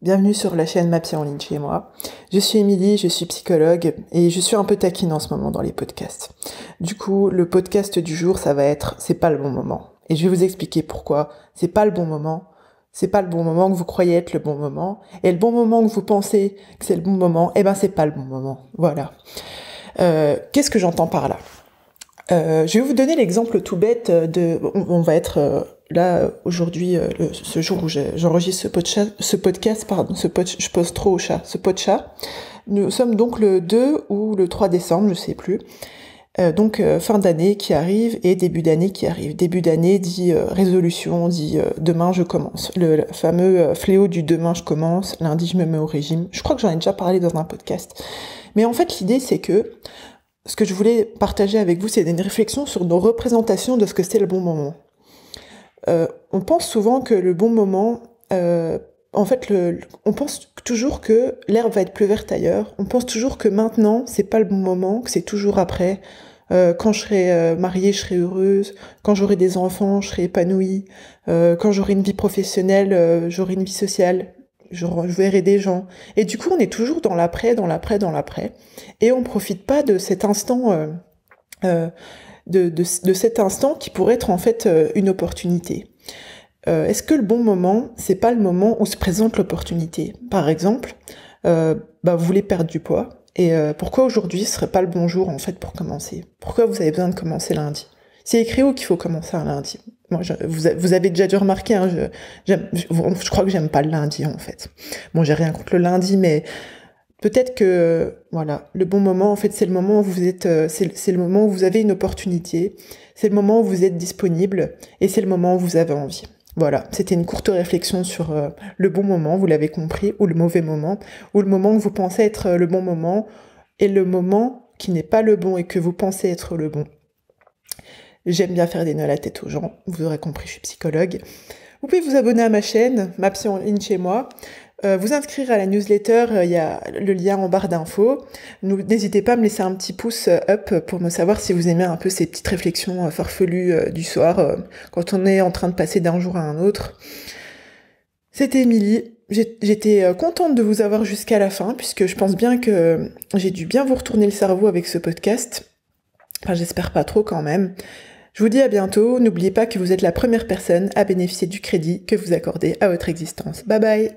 Bienvenue sur la chaîne Ma Psy en ligne chez moi. Je suis Émilie, je suis psychologue et je suis un peu taquine en ce moment dans les podcasts. Du coup, le podcast du jour, ça va être « C'est pas le bon moment ». Et je vais vous expliquer pourquoi c'est pas le bon moment. C'est pas le bon moment que vous croyez être le bon moment. Et le bon moment que vous pensez que c'est le bon moment, c'est pas le bon moment. Voilà. Qu'est-ce que j'entends par là ? Je vais vous donner l'exemple tout bête on va être là aujourd'hui, ce jour où j'enregistre ce podcast, je pose trop au chat, ce podcast. Nous sommes donc le 2 ou le 3 décembre, je sais plus. Donc fin d'année qui arrive et début d'année qui arrive. Début d'année dit résolution, dit demain je commence. Le fameux fléau du demain je commence, lundi je me mets au régime. Je crois que j'en ai déjà parlé dans un podcast. Mais en fait l'idée c'est que ce que je voulais partager avec vous, c'est une réflexion sur nos représentations de ce que c'est le bon moment. On pense souvent que le bon moment, on pense toujours que l'herbe va être plus verte ailleurs. On pense toujours que maintenant, c'est pas le bon moment, que c'est toujours après. Quand je serai mariée, je serai heureuse. Quand j'aurai des enfants, je serai épanouie. Quand j'aurai une vie professionnelle, j'aurai une vie sociale. Je verrai des gens. Et du coup, on est toujours dans l'après. Et on profite pas de cet instant, de cet instant qui pourrait être en fait une opportunité. Est-ce que le bon moment, c'est pas le moment où se présente l'opportunité ? Par exemple, vous voulez perdre du poids. Et pourquoi aujourd'hui ce serait pas le bon jour en fait pour commencer ? Pourquoi vous avez besoin de commencer lundi ? C'est écrit où qu'il faut commencer un lundi ? Moi, vous avez déjà dû remarquer, hein, je crois que j'aime pas le lundi en fait. Bon, j'ai rien contre le lundi, mais peut-être que voilà, le bon moment en fait, c'est le moment où vous êtes, c'est le moment où vous avez une opportunité, c'est le moment où vous êtes disponible et c'est le moment où vous avez envie. Voilà, c'était une courte réflexion sur le bon moment, vous l'avez compris, ou le mauvais moment, ou le moment que vous pensez être le bon moment, et le moment qui n'est pas le bon et que vous pensez être le bon. J'aime bien faire des nœuds à la tête aux gens, vous aurez compris, je suis psychologue. Vous pouvez vous abonner à ma chaîne, Ma Psy en ligne chez moi, vous inscrire à la newsletter, il y a le lien en barre d'infos. N'hésitez pas à me laisser un petit pouce up pour me savoir si vous aimez un peu ces petites réflexions farfelues du soir, quand on est en train de passer d'un jour à un autre. C'était Émilie. J'étais contente de vous avoir jusqu'à la fin, puisque je pense bien que j'ai dû bien vous retourner le cerveau avec ce podcast. Enfin, j'espère pas trop quand même. Je vous dis à bientôt. N'oubliez pas que vous êtes la première personne à bénéficier du crédit que vous accordez à votre existence. Bye bye!